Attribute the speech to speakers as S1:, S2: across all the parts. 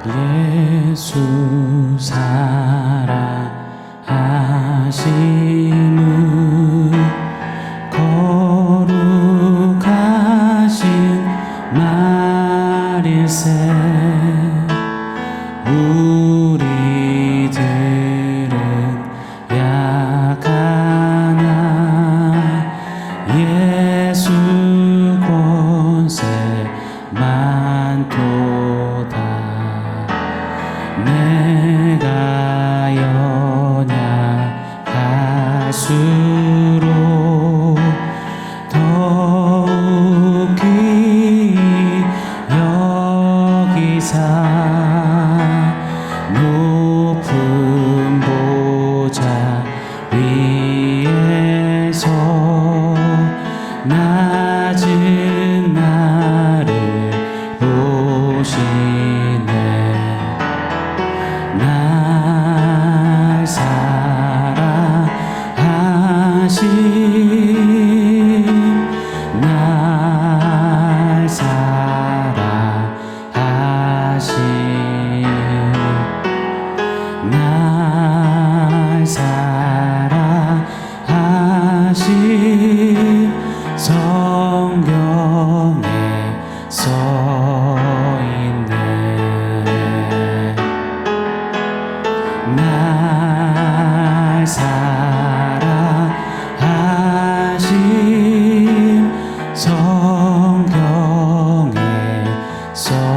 S1: 예수 살아하심은 거룩하신 말일세. 우리들은 약하나 예수 권세 많도다. 내가 연약할수록 더욱 귀히 여기사 높은 보좌 위에서 낮은 나를 보시네. 날 사랑하심, 날 사랑하심, 날 사랑하심. 성경에 써있네. 날 사랑하심. 성경에 써있네.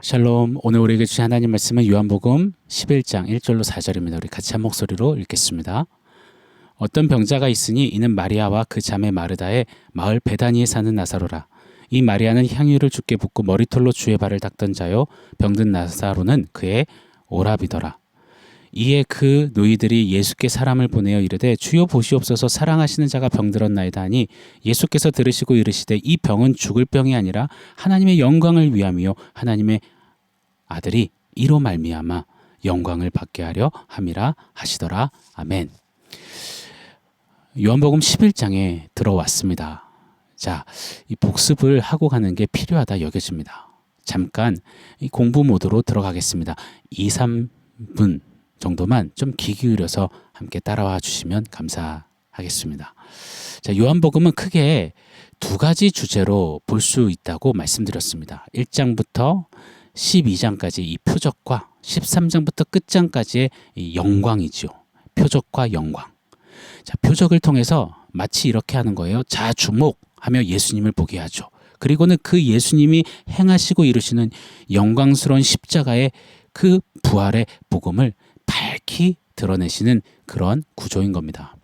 S1: 샬롬. 오늘 우리에게 주신 하나님 말씀은 요한복음 11장 1절로 4절입니다. 우리 같이 한 목소리로 읽겠습니다. 어떤 병자가 있으니 이는 마리아와 그 자매 마르다의 마을 베다니에 사는 나사로라. 이 마리아는 향유를 주께 붓고 머리털로 주의 발을 닦던 자요, 병든 나사로는 그의 오라비더라. 이에 그 노이들이 예수께 사람을 보내어 이르되 주여 보시옵소서, 사랑하시는 자가 병들었나이다 하니 예수께서 들으시고 이르시되 이 병은 죽을 병이 아니라 하나님의 영광을 위함이요 하나님의 아들이 이로 말미암아 영광을 받게 하려 함이라 하시더라. 아멘. 요한복음 11장에 들어왔습니다. 자, 이 복습을 하고 가는 게 필요하다 여겨집니다. 잠깐 이 공부 모드로 들어가겠습니다. 2, 3분 정도만 좀 귀 기울여서 함께 따라와 주시면 감사하겠습니다. 자, 요한복음은 크게 두 가지 주제로 볼 수 있다고 말씀드렸습니다. 1장부터 12장까지 이 표적과 13장부터 끝장까지의 이 영광이죠. 표적과 영광. 자, 표적을 통해서 마치 이렇게 하는 거예요. 자, 주목하며 예수님을 보게 하죠. 그리고는 그 예수님이 행하시고 이루시는 영광스러운 십자가의 그 부활의 복음을 밝히 드러내시는 그런 구조인 겁니다.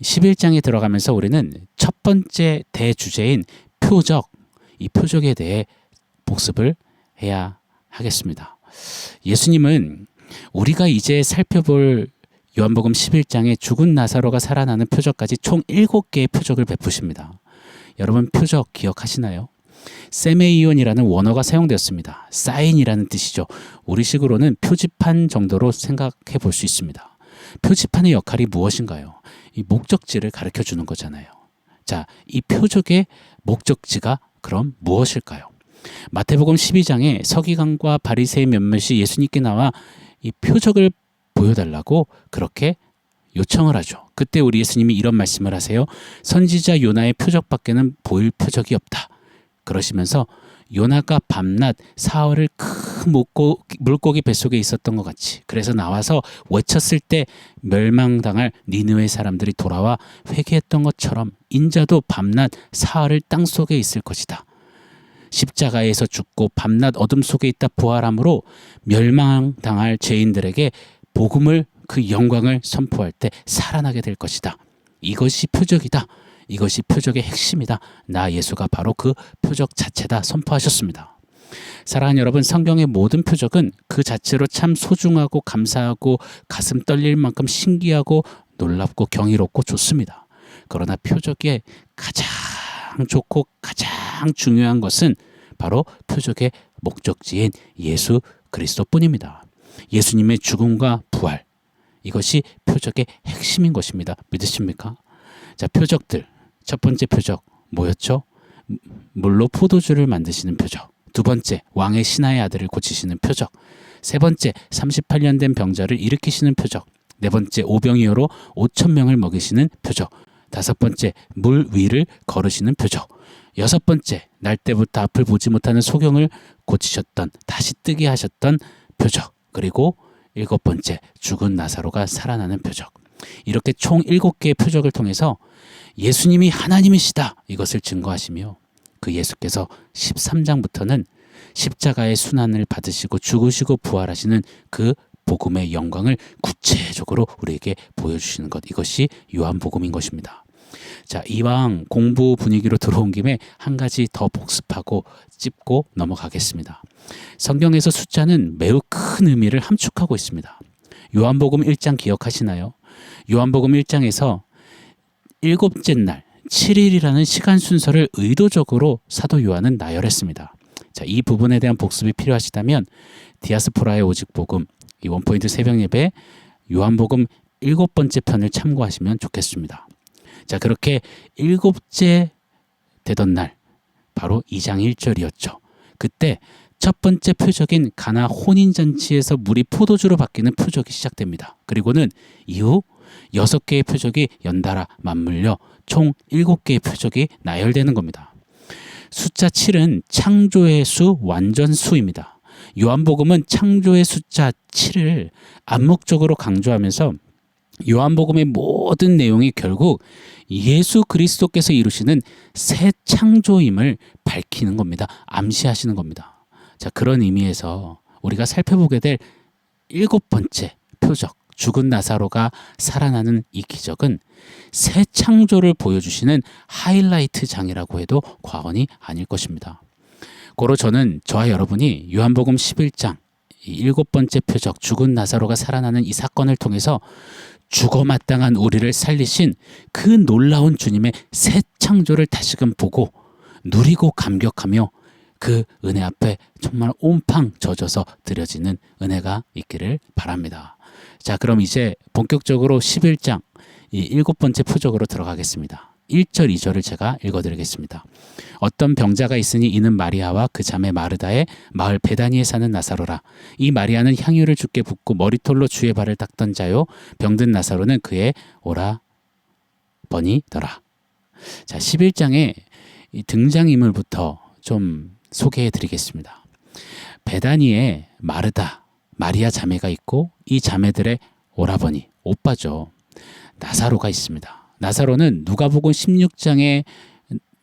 S1: 11장에 들어가면서 우리는 첫 번째 대주제인 표적, 이 표적에 대해 복습을 해야 하겠습니다. 예수님은 우리가 이제 살펴볼 요한복음 11장에 죽은 나사로가 살아나는 표적까지 총 7개의 표적을 베푸십니다. 여러분, 표적 기억하시나요? 세메이온이라는 원어가 사용되었습니다. 사인이라는 뜻이죠. 우리식으로는 표지판 정도로 생각해 볼 수 있습니다. 표지판의 역할이 무엇인가요? 이 목적지를 가르쳐 주는 거잖아요. 자, 이 표적의 목적지가 그럼 무엇일까요? 마태복음 12장에 서기관과 바리새인 몇몇이 예수님께 나와 이 표적을 보여달라고 그렇게 요청을 하죠. 그때 우리 예수님이 이런 말씀을 하세요. 선지자 요나의 표적밖에는 보일 표적이 없다. 그러시면서 요나가 밤낮 사흘을 큰 물고기 뱃속에 있었던 것 같이, 그래서 나와서 외쳤을 때 멸망당할 니느웨 사람들이 돌아와 회개했던 것처럼 인자도 밤낮 사흘을 땅속에 있을 것이다. 십자가에서 죽고 밤낮 어둠 속에 있다 부활함으로 멸망당할 죄인들에게 복음을, 그 영광을 선포할 때 살아나게 될 것이다. 이것이 표적이다. 이것이 표적의 핵심이다. 나 예수가 바로 그 표적 자체다 선포하셨습니다. 사랑하는 여러분, 성경의 모든 표적은 그 자체로 참 소중하고 감사하고 가슴 떨릴 만큼 신기하고 놀랍고 경이롭고 좋습니다. 그러나 표적의 가장 좋고 가장 중요한 것은 바로 표적의 목적지인 예수 그리스도뿐입니다. 예수님의 죽음과 부활, 이것이 표적의 핵심인 것입니다. 믿으십니까? 자, 표적들. 첫 번째 표적 뭐였죠? 물로 포도주를 만드시는 표적. 두 번째, 왕의 신하의 아들을 고치시는 표적. 세 번째, 38년 된 병자를 일으키시는 표적. 네 번째, 오병이어로 5천 명을 먹이시는 표적. 다섯 번째, 물 위를 걸으시는 표적. 여섯 번째, 날 때부터 앞을 보지 못하는 소경을 고치셨던, 다시 뜨게 하셨던 표적. 그리고 일곱 번째, 죽은 나사로가 살아나는 표적. 이렇게 총 7개의 표적을 통해서 예수님이 하나님이시다, 이것을 증거하시며, 그 예수께서 13장부터는 십자가의 순환을 받으시고 죽으시고 부활하시는 그 복음의 영광을 구체적으로 우리에게 보여주시는 것, 이것이 요한복음인 것입니다. 자, 이왕 공부 분위기로 들어온 김에 한 가지 더 복습하고 찝고 넘어가겠습니다. 성경에서 숫자는 매우 큰 의미를 함축하고 있습니다. 요한복음 1장 기억하시나요? 요한복음 1장에서 일곱째 날 7일이라는 시간 순서를 의도적으로 사도 요한은 나열했습니다. 자, 이 부분에 대한 복습이 필요하시다면 디아스포라의 오직복음, 이 원포인트 새벽 예배 요한복음 7번째 편을 참고하시면 좋겠습니다. 자, 그렇게 7째 되던 날, 바로 2장 1절이었죠. 그때 첫 번째 표적인 가나 혼인잔치에서 물이 포도주로 바뀌는 표적이 시작됩니다. 그리고는 이후 6개의 표적이 연달아 맞물려 총 7개의 표적이 나열되는 겁니다. 숫자 7은 창조의 수, 완전수입니다. 요한복음은 창조의 숫자 7을 암묵적으로 강조하면서 요한복음의 모든 내용이 결국 예수 그리스도께서 이루시는 새 창조임을 밝히는 겁니다. 암시하시는 겁니다. 자, 그런 의미에서 우리가 살펴보게 될 7번째 표적, 죽은 나사로가 살아나는 이 기적은 새 창조를 보여주시는 하이라이트 장이라고 해도 과언이 아닐 것입니다. 고로 저는 저와 여러분이 요한복음 11장 이 7번째 표적, 죽은 나사로가 살아나는 이 사건을 통해서 죽어 마땅한 우리를 살리신 그 놀라운 주님의 새 창조를 다시금 보고 누리고 감격하며 그 은혜 앞에 정말 온팡 젖어서 드려지는 은혜가 있기를 바랍니다. 자, 그럼 이제 본격적으로 11장 이 7번째 표적으로 들어가겠습니다. 1절, 2절을 제가 읽어드리겠습니다. 어떤 병자가 있으니 이는 마리아와 그 자매 마르다의 마을 베다니에 사는 나사로라. 이 마리아는 향유를 주께 붓고 머리털로 주의 발을 닦던 자요, 병든 나사로는 그의 오라버니더라. 자, 11장의 이 등장인물부터 좀 소개해 드리겠습니다. 베다니에 마르다, 마리아 자매가 있고 이 자매들의 오라버니, 오빠죠, 나사로가 있습니다. 나사로는 누가복음 16장에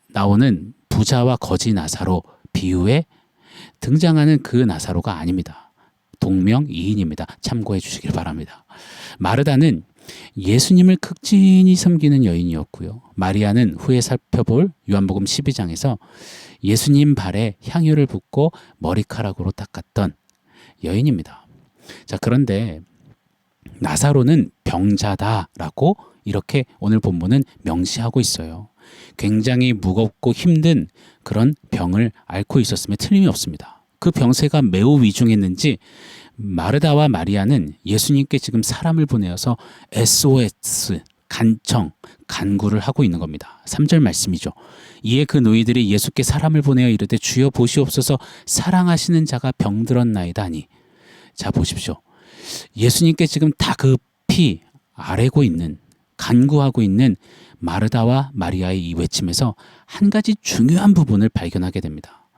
S1: 나오는 부자와 거지 나사로 비유에 등장하는 그 나사로가 아닙니다. 동명이인입니다. 참고해 주시길 바랍니다. 마르다는 예수님을 극진히 섬기는 여인이었고요. 마리아는 후에 살펴볼 요한복음 12장에서 예수님 발에 향유를 붓고 머리카락으로 닦았던 여인입니다. 자, 그런데 나사로는 병자다라고 이렇게 오늘 본문은 명시하고 있어요. 굉장히 무겁고 힘든 그런 병을 앓고 있었음에 틀림이 없습니다. 그 병세가 매우 위중했는지 마르다와 마리아는 예수님께 지금 사람을 보내어서 SOS, 간청, 간구를 하고 있는 겁니다. 3절 말씀이죠. 이에 그 노이들이 예수께 사람을 보내어 이르되 주여 보시옵소서, 사랑하시는 자가 병들었나이다 하니. 자, 보십시오. 예수님께 지금 다급히 아뢰고 있는, 간구하고 있는 마르다와 마리아의 이 외침에서 한 가지 중요한 부분을 발견하게 됩니다.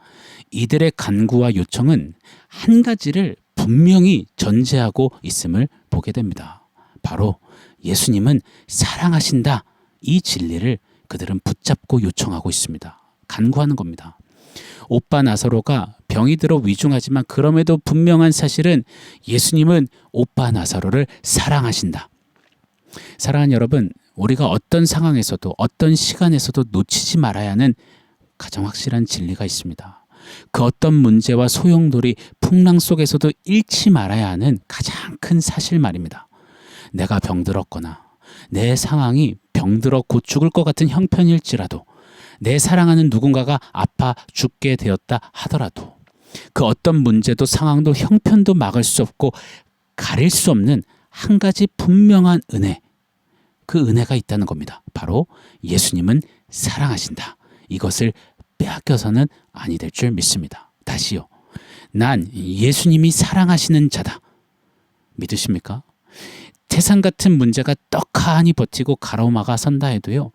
S1: 이들의 간구와 요청은 한 가지를 분명히 전제하고 있음을 보게 됩니다. 바로 예수님은 사랑하신다, 이 진리를 그들은 붙잡고 요청하고 있습니다. 간구하는 겁니다. 오빠 나사로가 병이 들어 위중하지만 그럼에도 분명한 사실은 예수님은 오빠 나사로를 사랑하신다. 사랑하는 여러분, 우리가 어떤 상황에서도 어떤 시간에서도 놓치지 말아야 하는 가장 확실한 진리가 있습니다. 그 어떤 문제와 소용돌이 풍랑 속에서도 잃지 말아야 하는 가장 큰 사실 말입니다. 내가 병들었거나 내 상황이 병들어 곧 죽을 것 같은 형편일지라도, 내 사랑하는 누군가가 아파 죽게 되었다 하더라도, 그 어떤 문제도 상황도 형편도 막을 수 없고 가릴 수 없는 한 가지 분명한 은혜, 그 은혜가 있다는 겁니다. 바로 예수님은 사랑하신다. 이것을 빼앗겨서는 아니 될 줄 믿습니다. 다시요. 난 예수님이 사랑하시는 자다. 믿으십니까? 태산 같은 문제가 떡하니 버티고 가로막아 선다 해도요.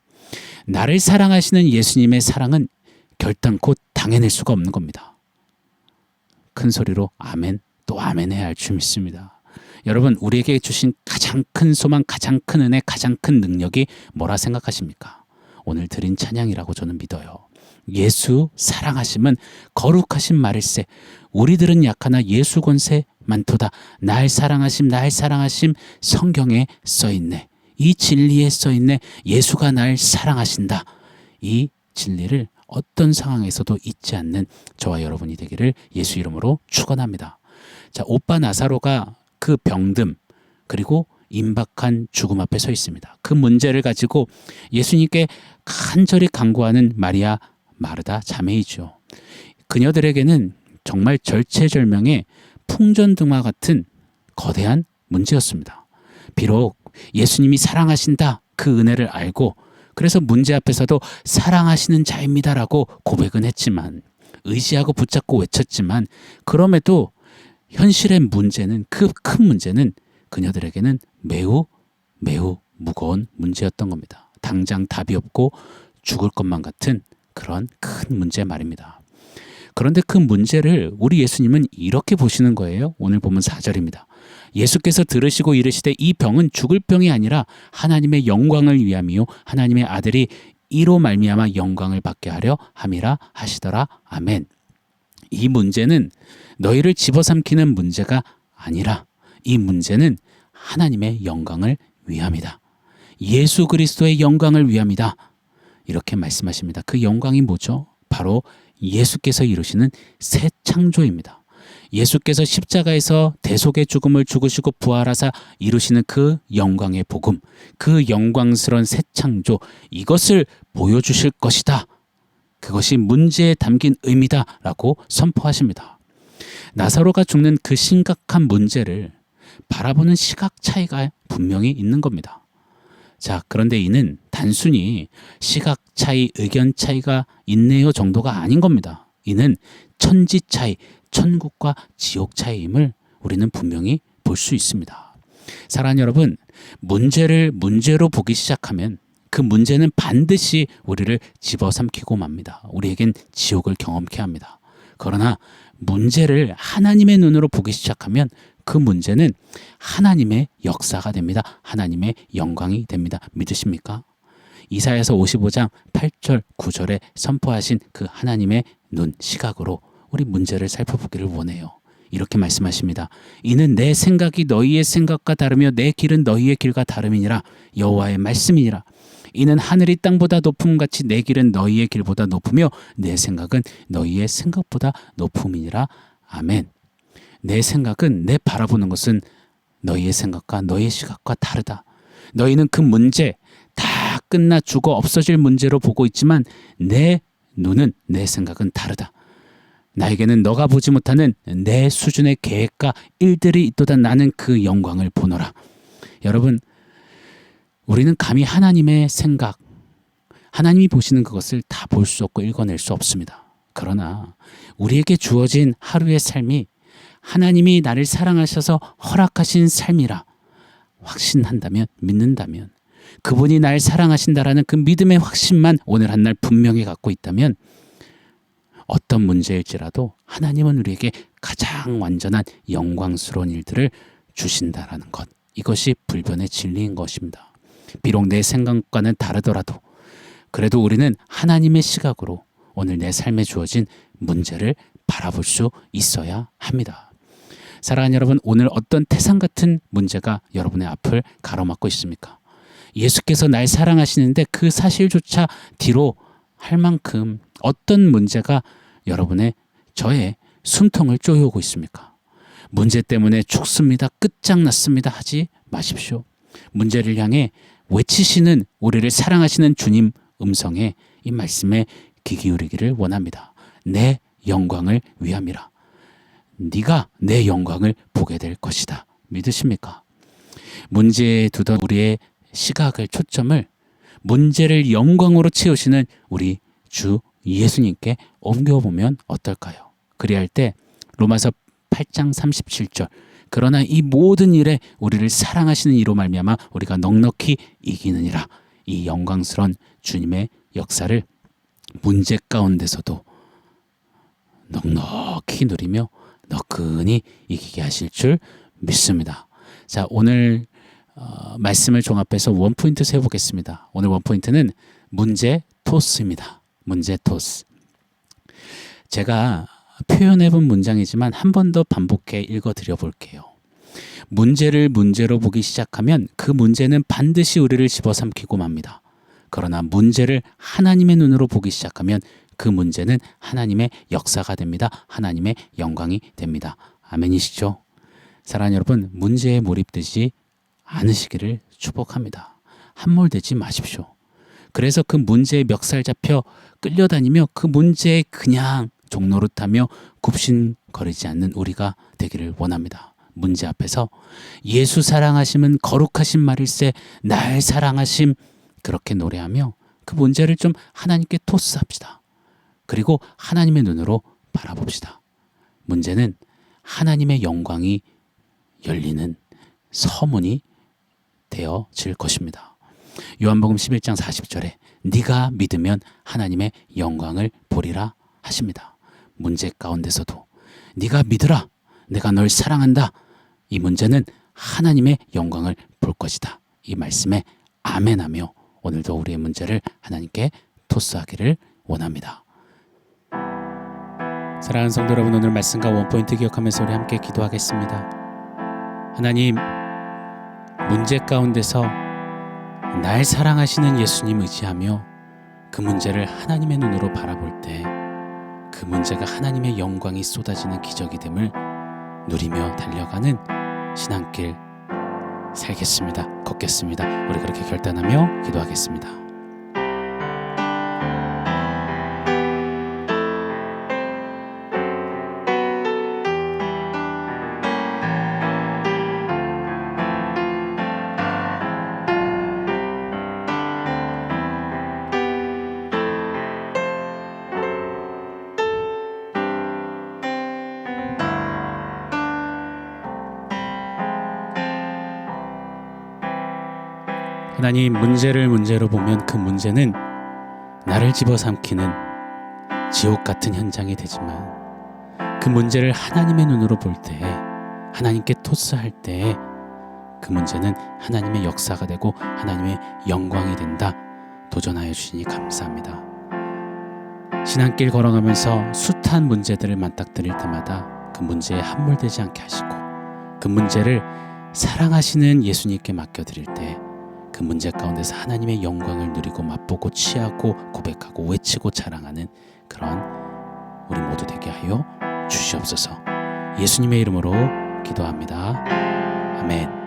S1: 나를 사랑하시는 예수님의 사랑은 결단코 당해낼 수가 없는 겁니다. 큰 소리로 아멘 또 아멘 해야 할 줄 믿습니다. 여러분, 우리에게 주신 가장 큰 소망, 가장 큰 은혜, 가장 큰 능력이 뭐라 생각하십니까? 오늘 드린 찬양이라고 저는 믿어요. 예수 사랑하심은 거룩하신 말일세. 우리들은 약하나 예수 권세 많도다. 날 사랑하심 날 사랑하심 성경에 써있네. 이 진리에 써있네. 예수가 날 사랑하신다. 이 진리를 어떤 상황에서도 잊지 않는 저와 여러분이 되기를 예수 이름으로 축원합니다. 자, 오빠 나사로가 그 병듦 그리고 임박한 죽음 앞에 서 있습니다. 그 문제를 가지고 예수님께 간절히 간구하는 마리아 마르다 자매이죠. 그녀들에게는 정말 절체절명의 풍전등화 같은 거대한 문제였습니다. 비록 예수님이 사랑하신다 그 은혜를 알고 그래서 문제 앞에서도 사랑하시는 자입니다라고 고백은 했지만 의지하고 붙잡고 외쳤지만 그럼에도 현실의 문제는 그 큰 문제는 그녀들에게는 매우 무거운 문제였던 겁니다. 당장 답이 없고 죽을 것만 같은 그런 큰 문제 말입니다. 그런데 그 문제를 우리 예수님은 이렇게 보시는 거예요. 오늘 보면 4절입니다. 예수께서 들으시고 이르시되 이 병은 죽을 병이 아니라 하나님의 영광을 위함이요 하나님의 아들이 이로 말미암아 영광을 받게 하려 함이라 하시더라. 아멘. 이 문제는 너희를 집어삼키는 문제가 아니라 이 문제는 하나님의 영광을 위함이다. 예수 그리스도의 영광을 위함이다. 이렇게 말씀하십니다. 그 영광이 뭐죠? 바로 예수께서 이루시는 새 창조입니다. 예수께서 십자가에서 대속의 죽음을 죽으시고 부활하사 이루시는 그 영광의 복음, 그 영광스러운 새 창조, 이것을 보여주실 것이다. 그것이 문제에 담긴 의미다 라고 선포하십니다. 나사로가 죽는 그 심각한 문제를 바라보는 시각 차이가 분명히 있는 겁니다. 자, 그런데 이는 단순히 시각 차이, 의견 차이가 있네요 정도가 아닌 겁니다. 이는 천지 차이, 천국과 지옥 차이임을 우리는 분명히 볼 수 있습니다. 사랑하는 여러분, 문제를 문제로 보기 시작하면 그 문제는 반드시 우리를 집어삼키고 맙니다. 우리에겐 지옥을 경험케 합니다. 그러나 문제를 하나님의 눈으로 보기 시작하면 그 문제는 하나님의 역사가 됩니다. 하나님의 영광이 됩니다. 믿으십니까? 이사야서 55장 8절 9절에 선포하신 그 하나님의 눈, 시각으로 우리 문제를 살펴보기를 원해요. 이렇게 말씀하십니다. 이는 내 생각이 너희의 생각과 다르며 내 길은 너희의 길과 다름이니라. 여호와의 말씀이니라. 이는 하늘이 땅보다 높음같이 내 길은 너희의 길보다 높으며 내 생각은 너희의 생각보다 높음이니라. 아멘. 내 생각은, 내 바라보는 것은 너희의 생각과 너희의 시각과 다르다. 너희는 그 문제 다 끝나 죽어 없어질 문제로 보고 있지만 내 눈은, 내 생각은 다르다. 나에게는 너가 보지 못하는 내 수준의 계획과 일들이 있도다. 나는 그 영광을 보노라. 여러분, 우리는 감히 하나님의 생각, 하나님이 보시는 그것을 다 볼 수 없고 읽어낼 수 없습니다. 그러나 우리에게 주어진 하루의 삶이 하나님이 나를 사랑하셔서 허락하신 삶이라 확신한다면, 믿는다면, 그분이 날 사랑하신다라는 그 믿음의 확신만 오늘 한날 분명히 갖고 있다면 어떤 문제일지라도 하나님은 우리에게 가장 완전한 영광스러운 일들을 주신다라는 것, 이것이 불변의 진리인 것입니다. 비록 내 생각과는 다르더라도 그래도 우리는 하나님의 시각으로 오늘 내 삶에 주어진 문제를 바라볼 수 있어야 합니다. 사랑하는 여러분, 오늘 어떤 태산 같은 문제가 여러분의 앞을 가로막고 있습니까? 예수께서 날 사랑하시는데 그 사실조차 뒤로 할 만큼 어떤 문제가 여러분의, 저의 숨통을 쪼여오고 있습니까? 문제 때문에 죽습니다, 끝장났습니다 하지 마십시오. 문제를 향해 외치시는, 우리를 사랑하시는 주님 음성에, 이 말씀에 귀 기울이기를 원합니다. 내 영광을 위함이라. 네가 내 영광을 보게 될 것이다. 믿으십니까? 문제에 두던 우리의 시각을, 초점을 문제를 영광으로 채우시는 우리 주 예수님께 옮겨보면 어떨까요? 그리할 때 로마서 8장 37절 그러나 이 모든 일에 우리를 사랑하시는 이로 말미암아 우리가 넉넉히 이기느니라. 이 영광스러운 주님의 역사를 문제 가운데서도 넉넉히 누리며 너끈히 이기게 하실 줄 믿습니다. 자, 오늘 말씀을 종합해서 원포인트 세워보겠습니다. 오늘 원포인트는 문제 토스입니다. 문제 토스. 제가 표현해본 문장이지만 한 번 더 반복해 읽어드려 볼게요. 문제를 문제로 보기 시작하면 그 문제는 반드시 우리를 집어삼키고 맙니다. 그러나 문제를 하나님의 눈으로 보기 시작하면 그 문제는 하나님의 역사가 됩니다. 하나님의 영광이 됩니다. 아멘이시죠? 사랑하는 여러분, 문제에 몰입되지 않으시기를 축복합니다. 함몰되지 마십시오. 그래서 그 문제에 멱살 잡혀 끌려다니며 그 문제에 그냥 종노릇하며 굽신거리지 않는 우리가 되기를 원합니다. 문제 앞에서 예수 사랑하심은 거룩하신 말일세 날 사랑하심 그렇게 노래하며 그 문제를 좀 하나님께 토스합시다. 그리고 하나님의 눈으로 바라봅시다. 문제는 하나님의 영광이 열리는 서문이 되어질 것입니다. 요한복음 11장 40절에 네가 믿으면 하나님의 영광을 보리라 하십니다. 문제 가운데서도 네가 믿으라. 내가 널 사랑한다. 이 문제는 하나님의 영광을 볼 것이다. 이 말씀에 아멘하며 오늘도 우리의 문제를 하나님께 토스하기를 원합니다. 사랑하는 성도 여러분, 오늘 말씀과 원포인트 기억하면서 우리 함께 기도하겠습니다. 하나님, 문제 가운데서 날 사랑하시는 예수님 의지하며 그 문제를 하나님의 눈으로 바라볼 때 그 문제가 하나님의 영광이 쏟아지는 기적이 됨을 누리며 달려가는 신앙길 살겠습니다. 걷겠습니다. 우리 그렇게 결단하며 기도하겠습니다. 하나님, 문제를 문제로 보면 그 문제는 나를 집어삼키는 지옥 같은 현장이 되지만 그 문제를 하나님의 눈으로 볼 때에 하나님께 토스할 때에 그 문제는 하나님의 역사가 되고 하나님의 영광이 된다. 도전하여 주시니 감사합니다. 신앙길 걸어가면서 숱한 문제들을 맞닥뜨릴 때마다 그 문제에 함몰되지 않게 하시고 그 문제를 사랑하시는 예수님께 맡겨드릴 때 그 문제 가운데서 하나님의 영광을 누리고 맛보고 취하고 고백하고 외치고 자랑하는 그런 우리 모두 되게 하여 주시옵소서. 예수님의 이름으로 기도합니다. 아멘.